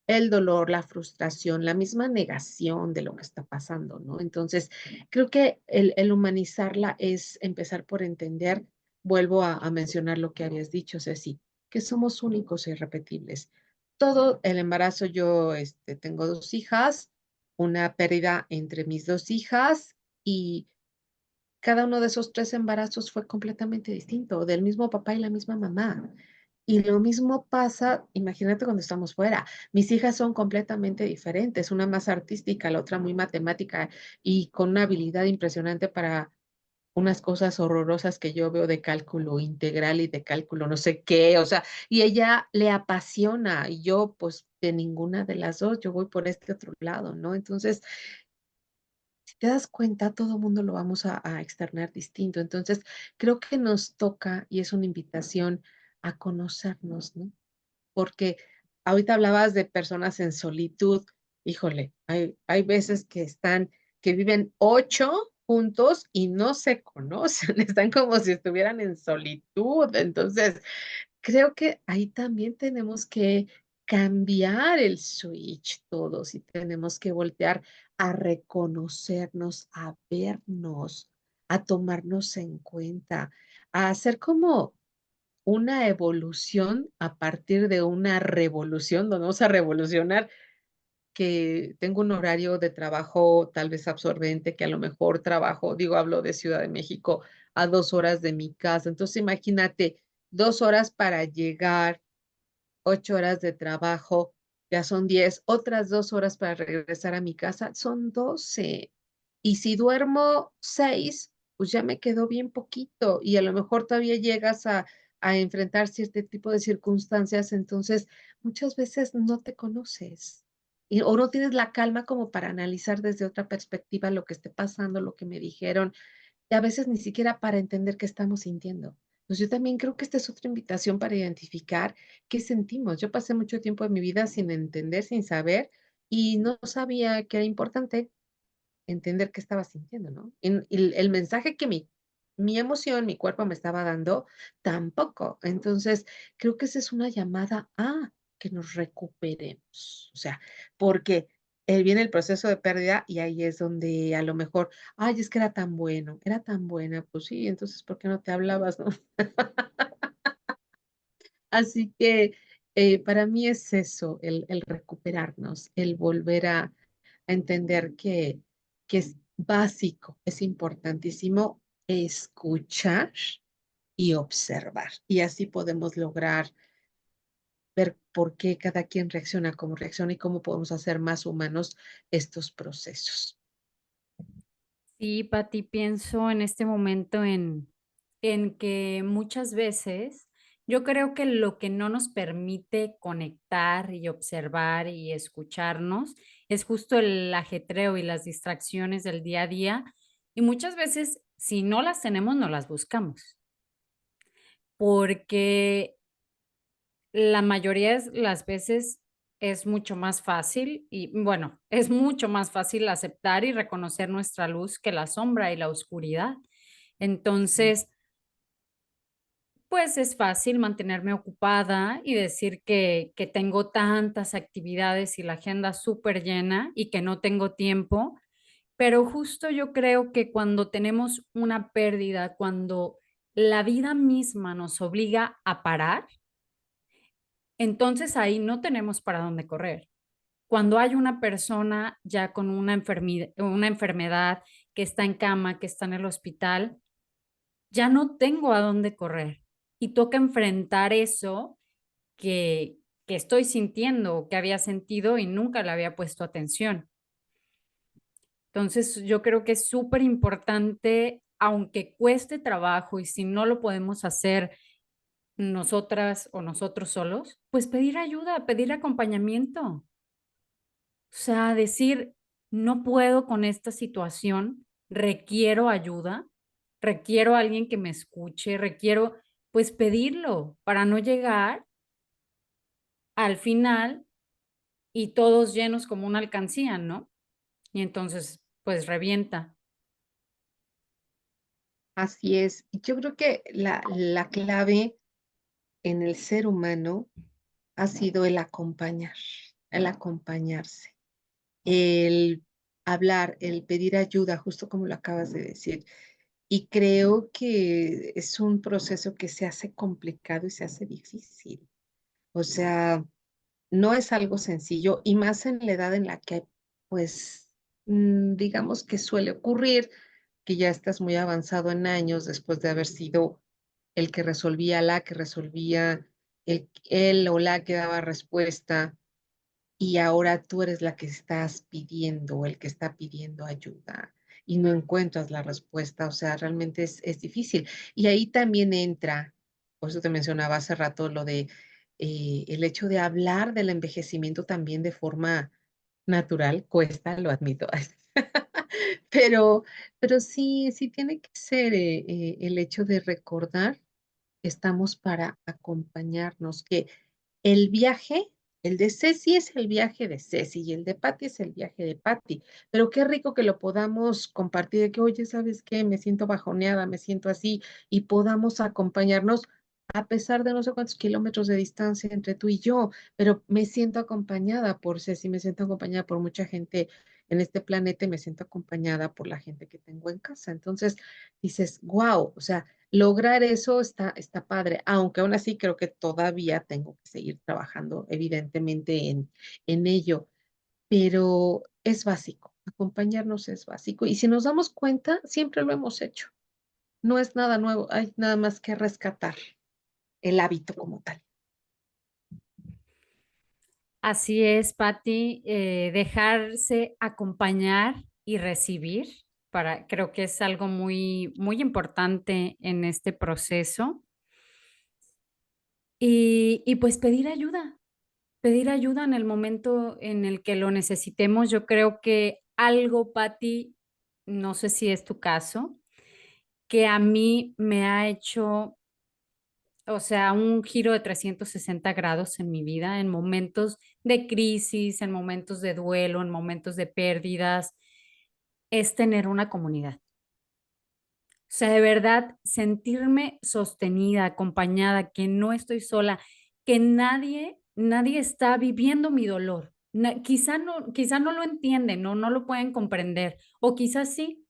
el dolor, la frustración, la misma negación de lo que está pasando, ¿no? Entonces, creo que el humanizarla es empezar por entender, vuelvo a mencionar lo que habías dicho, Ceci, que somos únicos e irrepetibles. Todo el embarazo, yo tengo 2 hijas, una pérdida entre mis 2 hijas y cada uno de esos 3 embarazos fue completamente distinto, del mismo papá y la misma mamá. Y lo mismo pasa, imagínate cuando estamos fuera. Mis hijas son completamente diferentes, una más artística, la otra muy matemática y con una habilidad impresionante para unas cosas horrorosas que yo veo de cálculo integral y de cálculo no sé qué, o sea, y ella le apasiona y yo pues de ninguna de las dos, yo voy por este otro lado, ¿no? Entonces, si te das cuenta, todo mundo lo vamos a externar distinto. Entonces, creo que nos toca y es una invitación a conocernos, ¿no? Porque ahorita hablabas de personas en solitud. Híjole, hay veces que viven 8 juntos y no se conocen, están como si estuvieran en solitud. Entonces, creo que ahí también tenemos que cambiar el switch todos y tenemos que voltear a reconocernos, a vernos, a tomarnos en cuenta, a hacer como una evolución a partir de una revolución, donde vamos a revolucionar que tengo un horario de trabajo tal vez absorbente, que a lo mejor trabajo, digo, hablo de Ciudad de México, a 2 horas de mi casa. Entonces, imagínate, 2 horas para llegar, 8 horas de trabajo, ya son 10, otras 2 horas para regresar a mi casa, son 12. Y si duermo 6, pues ya me quedó bien poquito y a lo mejor todavía llegas a enfrentar cierto tipo de circunstancias, entonces muchas veces no te conoces o no tienes la calma como para analizar desde otra perspectiva lo que esté pasando, lo que me dijeron, y a veces ni siquiera para entender qué estamos sintiendo. Pues yo también creo que esta es otra invitación para identificar qué sentimos. Yo pasé mucho tiempo de mi vida sin entender, sin saber, y no sabía que era importante entender qué estaba sintiendo, ¿no? Y el mensaje que mi emoción, mi cuerpo me estaba dando, tampoco. Entonces, creo que esa es una llamada a que nos recuperemos. O sea, porque viene el proceso de pérdida y ahí es donde a lo mejor, ay, es que era tan bueno, era tan buena, pues sí, entonces, ¿por qué no te hablabas, no? Así que para mí es eso, el recuperarnos, el volver a entender que es básico, es importantísimo escuchar y observar. Y así podemos lograr ver por qué cada quien reacciona como reacciona y cómo podemos hacer más humanos estos procesos. Sí, Pati, pienso en este momento en que muchas veces yo creo que lo que no nos permite conectar y observar y escucharnos es justo el ajetreo y las distracciones del día a día. Y muchas veces, si no las tenemos, no las buscamos, porque la mayoría de las veces es mucho más fácil y, bueno, es mucho más fácil aceptar y reconocer nuestra luz que la sombra y la oscuridad. Entonces, pues es fácil mantenerme ocupada y decir que tengo tantas actividades y la agenda súper llena y que no tengo tiempo, pero justo yo creo que cuando tenemos una pérdida, cuando la vida misma nos obliga a parar, entonces ahí no tenemos para dónde correr. Cuando hay una persona ya con una enfermedad que está en cama, que está en el hospital, ya no tengo a dónde correr y toca enfrentar eso que, que estoy sintiendo o que había sentido y nunca le había puesto atención. Entonces, yo creo que es súper importante, aunque cueste trabajo y si no lo podemos hacer nosotras o nosotros solos, pues pedir ayuda, pedir acompañamiento. O sea, decir, no puedo con esta situación, requiero ayuda, requiero a alguien que me escuche, requiero, pues pedirlo para no llegar al final y todos llenos como una alcancía, ¿no? Y entonces, pues revienta. Así es. Y yo creo que la clave en el ser humano ha sido el acompañar, el acompañarse, el hablar, el pedir ayuda, justo como lo acabas de decir. Y creo que es un proceso que se hace complicado y se hace difícil. O sea, no es algo sencillo y más en la edad en la que, pues, digamos que suele ocurrir que ya estás muy avanzado en años después de haber sido el que resolvía, la que resolvía, él o la que daba respuesta y ahora tú eres la que estás pidiendo, el que está pidiendo ayuda y no encuentras la respuesta, o sea, realmente es difícil. Y ahí también entra, por eso te mencionaba hace rato lo de el hecho de hablar del envejecimiento también de forma natural, cuesta, lo admito, pero, pero sí, sí tiene que ser el hecho de recordar que estamos para acompañarnos, que el viaje, el de Ceci es el viaje de Ceci y el de Patty es el viaje de Patty. Pero qué rico que lo podamos compartir, de que, oye, ¿sabes qué? Me siento bajoneada, me siento así, y podamos acompañarnos a pesar de no sé cuántos kilómetros de distancia entre tú y yo, pero me siento acompañada por Ceci, me siento acompañada por mucha gente en este planeta y me siento acompañada por la gente que tengo en casa. Entonces dices, wow, o sea, lograr eso está padre, aunque aún así creo que todavía tengo que seguir trabajando, evidentemente, en ello, pero es básico, acompañarnos es básico. Y si nos damos cuenta, siempre lo hemos hecho. No es nada nuevo, hay nada más que rescatar el hábito como tal. Así es, Patti, dejarse acompañar y recibir, creo que es algo muy, muy importante en este proceso. Y pues pedir ayuda en el momento en el que lo necesitemos. Yo creo que algo, Patti, no sé si es tu caso, que a mí me ha hecho, o sea, un giro de 360 grados en mi vida, en momentos de crisis, en momentos de duelo, en momentos de pérdidas, es tener una comunidad. O sea, de verdad, sentirme sostenida, acompañada, que no estoy sola, que nadie está viviendo mi dolor. Quizá no lo entienden, no lo pueden comprender, o quizás sí,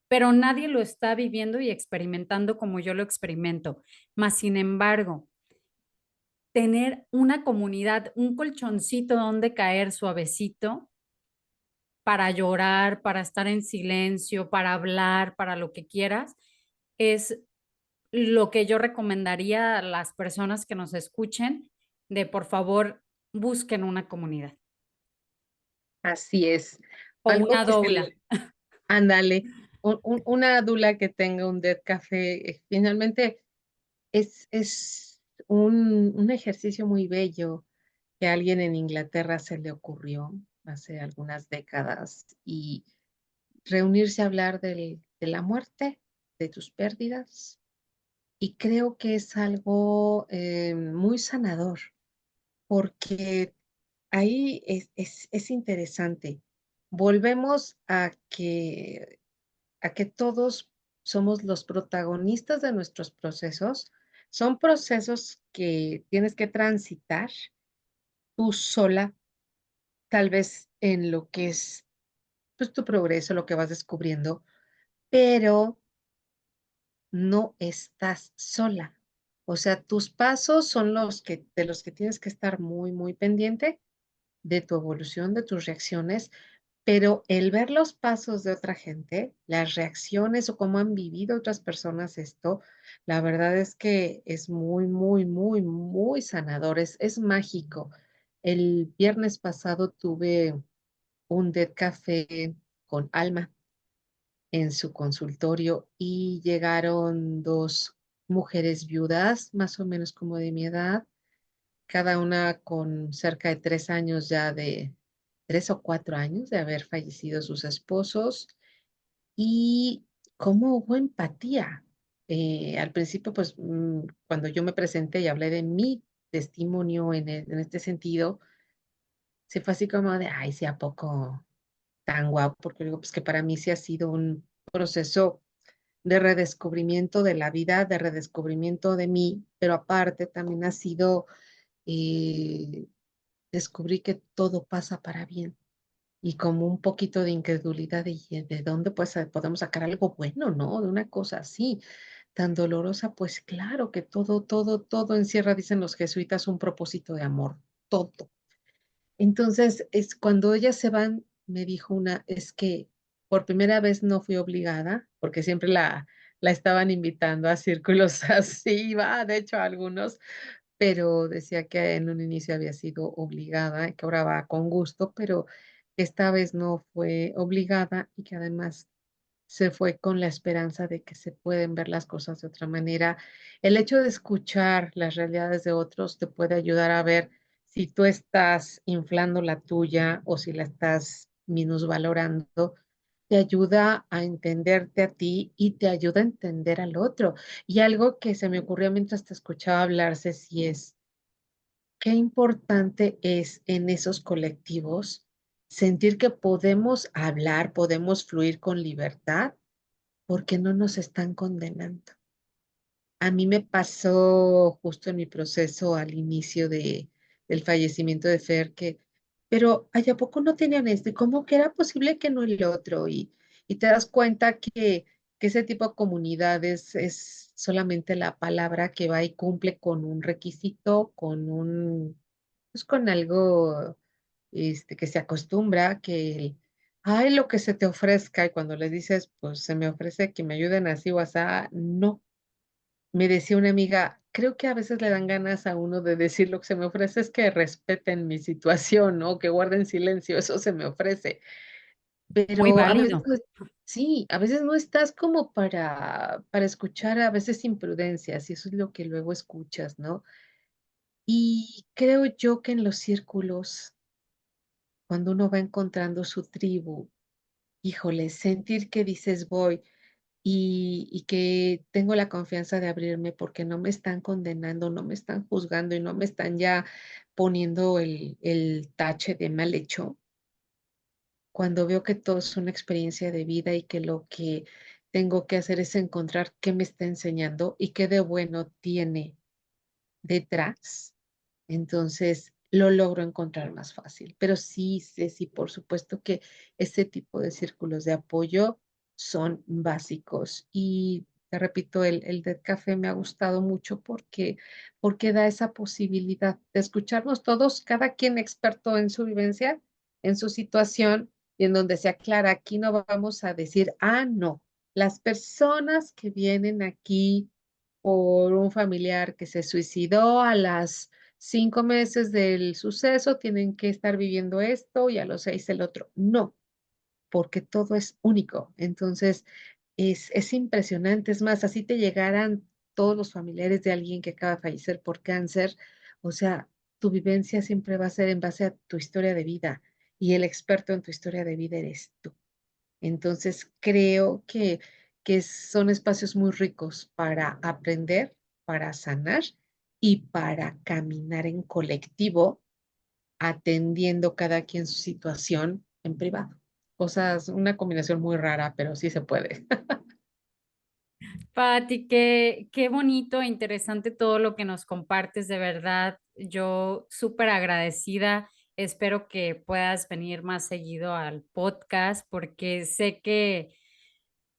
pero nadie lo está viviendo y experimentando como yo lo experimento. Más sin embargo, tener una comunidad, un colchoncito donde caer suavecito para llorar, para estar en silencio, para hablar, para lo que quieras, es lo que yo recomendaría a las personas que nos escuchen, de por favor busquen una comunidad Así es. o Algo una que se doula. le, ándale, una dula que tenga un Dead Café, finalmente es un ejercicio muy bello que a alguien en Inglaterra se le ocurrió hace algunas décadas y reunirse a hablar de la muerte, de tus pérdidas. Y creo que es algo muy sanador porque ahí es interesante. Volvemos a que todos somos los protagonistas de nuestros procesos. Son procesos que tienes que transitar tú sola, tal vez en lo que es pues, tu progreso, lo que vas descubriendo, pero no estás sola. O sea, tus pasos son de los que tienes que estar muy, muy pendiente de tu evolución, de tus reacciones, pero el ver los pasos de otra gente, las reacciones o cómo han vivido otras personas esto, la verdad es que es muy, muy, muy, muy sanador, es mágico. El viernes pasado tuve un Dead Café con Alma en su consultorio y llegaron dos mujeres viudas, más o menos como de mi edad, cada una con cerca de 3 años ya de 3 o 4 años de haber fallecido sus esposos y cómo hubo empatía. Al principio, pues cuando yo me presenté y hablé de mi testimonio en este sentido, se fue así como de, ay, sí, ¿a poco tan guapo? Porque digo, pues que para mí sí ha sido un proceso de redescubrimiento de la vida, de redescubrimiento de mí, pero aparte también ha sido, eh, descubrí que todo pasa para bien, y como un poquito de incredulidad de dónde pues podemos sacar algo bueno, ¿no? De una cosa así tan dolorosa, pues claro que todo encierra, dicen los jesuitas, un propósito de amor, todo. Entonces, es cuando ellas se van, me dijo una, es que por primera vez no fui obligada, porque siempre la estaban invitando a círculos así, va, de hecho, a algunos, pero decía que en un inicio había sido obligada, que ahora va con gusto, pero esta vez no fue obligada y que además se fue con la esperanza de que se pueden ver las cosas de otra manera. El hecho de escuchar las realidades de otros te puede ayudar a ver si tú estás inflando la tuya o si la estás minusvalorando. Te ayuda a entenderte a ti y te ayuda a entender al otro. Y algo que se me ocurrió mientras te escuchaba hablar, Ceci, es qué importante es en esos colectivos sentir que podemos hablar, podemos fluir con libertad porque no nos están condenando. A mí me pasó justo en mi proceso al inicio del fallecimiento de Fer que, pero ¿a poco no tenían esto? ¿Y cómo que era posible que no el otro? Y te das cuenta que ese tipo de comunidades es solamente la palabra que va y cumple con un requisito, pues con algo que se acostumbra, que hay lo que se te ofrezca y cuando le dices, pues se me ofrece que me ayuden así o así, no. Me decía una amiga, creo que a veces le dan ganas a uno de decir lo que se me ofrece es que respeten mi situación, ¿no? Que guarden silencio, eso se me ofrece. Muy Pero a veces, válido. sí, a veces no estás como para escuchar a veces imprudencias y eso es lo que luego escuchas, ¿no? Y creo yo que en los círculos, cuando uno va encontrando su tribu, híjole, sentir que dices voy y que tengo la confianza de abrirme porque no me están condenando, no me están juzgando y no me están ya poniendo el tache de mal hecho. Cuando veo que todo es una experiencia de vida y que lo que tengo que hacer es encontrar qué me está enseñando y qué de bueno tiene detrás, entonces lo logro encontrar más fácil. Pero sí, sí, por supuesto que este tipo de círculos de apoyo son básicos. Y te repito, el Dead Café me ha gustado mucho porque da esa posibilidad de escucharnos todos, cada quien experto en su vivencia, en su situación, y en donde se aclara, aquí no vamos a decir, no, las personas que vienen aquí por un familiar que se suicidó a las 5 meses del suceso, tienen que estar viviendo esto y a los 6 el otro. No, porque todo es único. Entonces, es impresionante. Es más, así te llegaran todos los familiares de alguien que acaba de fallecer por cáncer. O sea, tu vivencia siempre va a ser en base a tu historia de vida y el experto en tu historia de vida eres tú. Entonces, creo que son espacios muy ricos para aprender, para sanar y para caminar en colectivo, atendiendo cada quien su situación en privado. Cosas, una combinación muy rara, pero sí se puede. Pati, qué bonito e interesante todo lo que nos compartes, de verdad. Yo súper agradecida. Espero que puedas venir más seguido al podcast porque sé que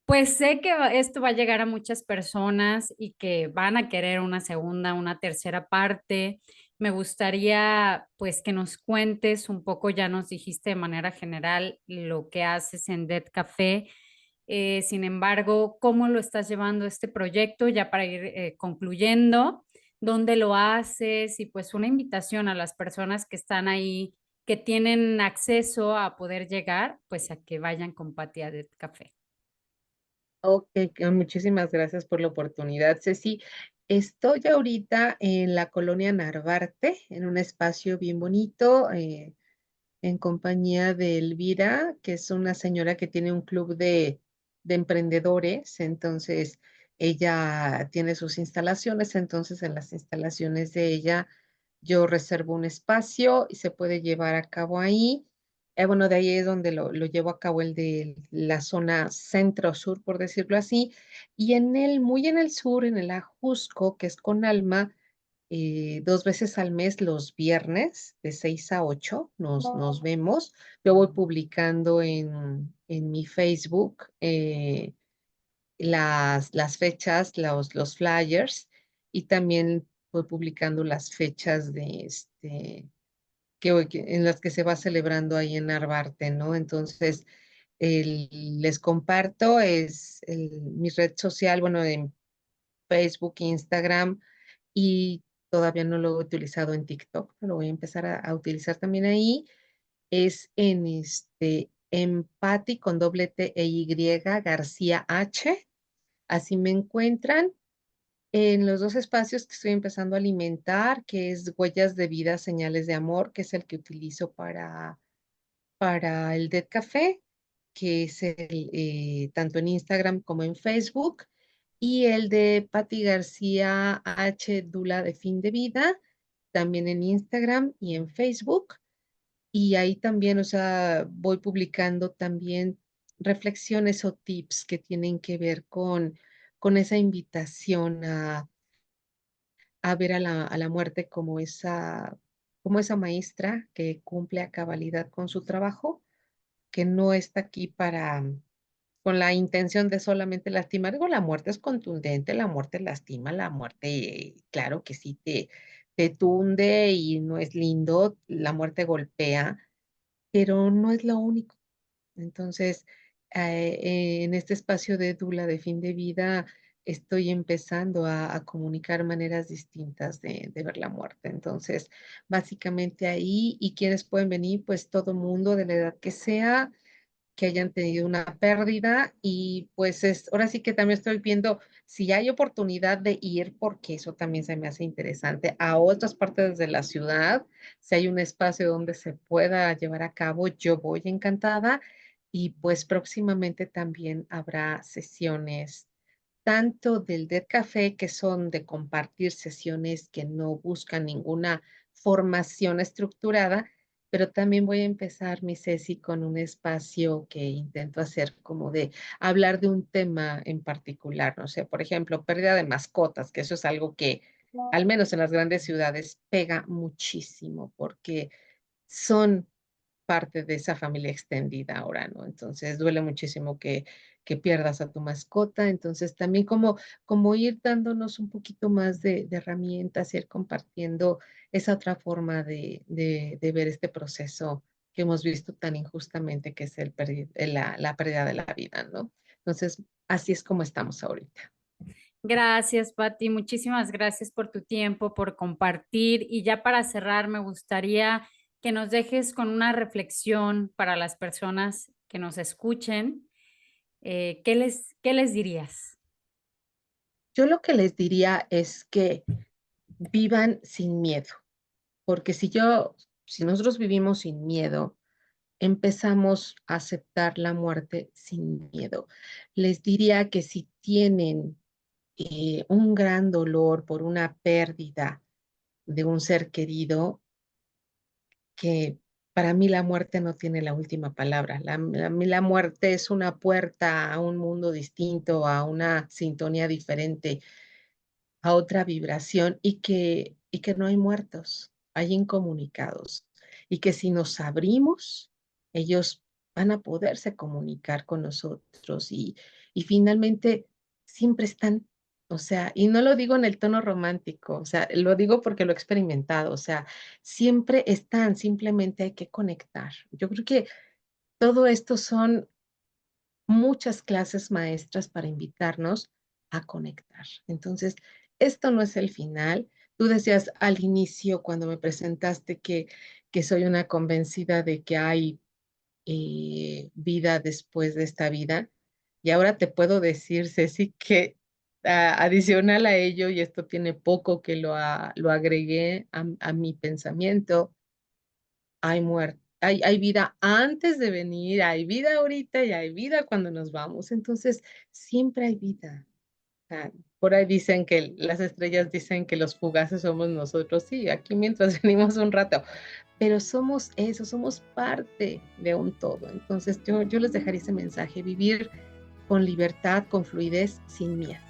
esto va a llegar a muchas personas y que van a querer una segunda, una tercera parte. Me gustaría pues que nos cuentes un poco, ya nos dijiste de manera general lo que haces en Dead Café. Sin embargo, ¿cómo lo estás llevando este proyecto ya para ir concluyendo? ¿Dónde lo haces? Y pues una invitación a las personas que están ahí, que tienen acceso a poder llegar, pues a que vayan con Pati a Dead Café. Ok, muchísimas gracias por la oportunidad, Ceci. Estoy ahorita en la colonia Narvarte, en un espacio bien bonito, en compañía de Elvira, que es una señora que tiene un club de emprendedores. Entonces, ella tiene sus instalaciones, entonces en las instalaciones de ella yo reservo un espacio y se puede llevar a cabo ahí. Bueno, de ahí es donde lo llevo a cabo el de la zona centro-sur, por decirlo así. Y muy en el sur, en el Ajusco, que es con Alma, 2 veces al mes, los viernes, de 6 a 8, nos vemos. Yo voy publicando en mi Facebook, las fechas, los flyers, y también voy publicando las fechas en las que se va celebrando ahí en Narvarte, ¿no? Entonces, les comparto, mi red social, bueno, en Facebook, Instagram, y todavía no lo he utilizado en TikTok, pero lo voy a empezar a utilizar también ahí. Es en Patti con doble T e Y, García H. Así me encuentran en los dos espacios que estoy empezando a alimentar, que es Huellas de Vida, Señales de Amor, que es el que utilizo para el Dead Café, que es tanto en Instagram como en Facebook, y el de Patti García H. Dula de Fin de Vida, también en Instagram y en Facebook. Y ahí también, o sea, voy publicando también reflexiones o tips que tienen que ver con esa invitación a ver a la muerte como esa maestra que cumple a cabalidad con su trabajo, que no está aquí con la intención de solamente lastimar. Digo, la muerte es contundente, la muerte lastima, la muerte, claro que sí te tunde y no es lindo, la muerte golpea, pero no es lo único. Entonces, en este espacio de Dula de Fin de Vida, estoy empezando a comunicar maneras distintas de ver la muerte. Entonces, básicamente ahí, y quienes pueden venir, pues todo mundo de la edad que sea, que hayan tenido una pérdida, y pues ahora sí que también estoy viendo si hay oportunidad de ir, porque eso también se me hace interesante, a otras partes de la ciudad, si hay un espacio donde se pueda llevar a cabo, yo voy encantada. Y pues próximamente también habrá sesiones tanto del Dead Café, que son de compartir sesiones que no buscan ninguna formación estructurada, pero también voy a empezar, mi Ceci, con un espacio que intento hacer como de hablar de un tema en particular, no sé, por ejemplo, pérdida de mascotas, que eso es algo que, al menos en las grandes ciudades, pega muchísimo porque son parte de esa familia extendida ahora, ¿no? Entonces duele muchísimo que pierdas a tu mascota. Entonces también como ir dándonos un poquito más de herramientas, ir compartiendo esa otra forma de ver este proceso que hemos visto tan injustamente, que es la pérdida de la vida, ¿no? Entonces, así es como estamos ahorita. Gracias, Pati. Muchísimas gracias por tu tiempo, por compartir. Y ya para cerrar, me gustaría que nos dejes con una reflexión para las personas que nos escuchen. ¿Qué les dirías? Yo lo que les diría es que vivan sin miedo, porque si nosotros vivimos sin miedo, empezamos a aceptar la muerte sin miedo. Les diría que si tienen un gran dolor por una pérdida de un ser querido, que para mí la muerte no tiene la última palabra. La muerte es una puerta a un mundo distinto, a una sintonía diferente, a otra vibración, y que no hay muertos, hay incomunicados, y que si nos abrimos, ellos van a poderse comunicar con nosotros, y finalmente siempre están, o sea, y no lo digo en el tono romántico, o sea, lo digo porque lo he experimentado, o sea, siempre están, simplemente hay que conectar. Yo creo que todo esto son muchas clases maestras para invitarnos a conectar. Entonces, esto no es el final. Tú decías al inicio, cuando me presentaste, que soy una convencida de que hay vida después de esta vida. Y ahora te puedo decir, Ceci, que adicional a ello, y esto tiene poco que lo agregué a mi pensamiento, hay muerte, hay vida antes de venir, hay vida ahorita y hay vida cuando nos vamos. Entonces, siempre hay vida. Ah, por ahí dicen que las estrellas dicen que los fugaces somos nosotros. Sí, aquí mientras venimos un rato, pero somos eso, somos parte de un todo. Entonces, yo les dejaría ese mensaje: vivir con libertad, con fluidez, sin miedo.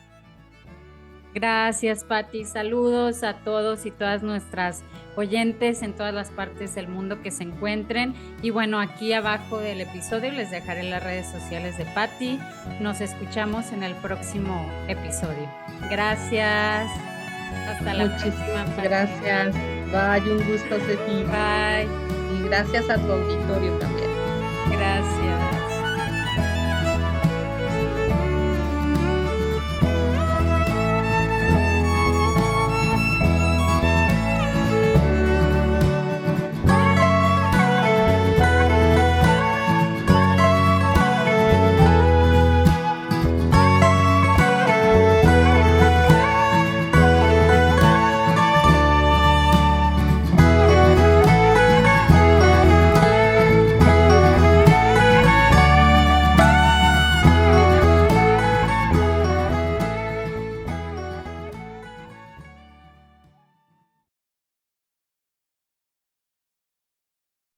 Gracias, Patti. Saludos a todos y todas nuestras oyentes en todas las partes del mundo que se encuentren. Y bueno, aquí abajo del episodio les dejaré las redes sociales de Patti. Nos escuchamos en el próximo episodio. Gracias. Hasta la próxima, Patti. Gracias. Bye, un gusto, Ceci. Bye. Y gracias a tu auditorio también. Gracias.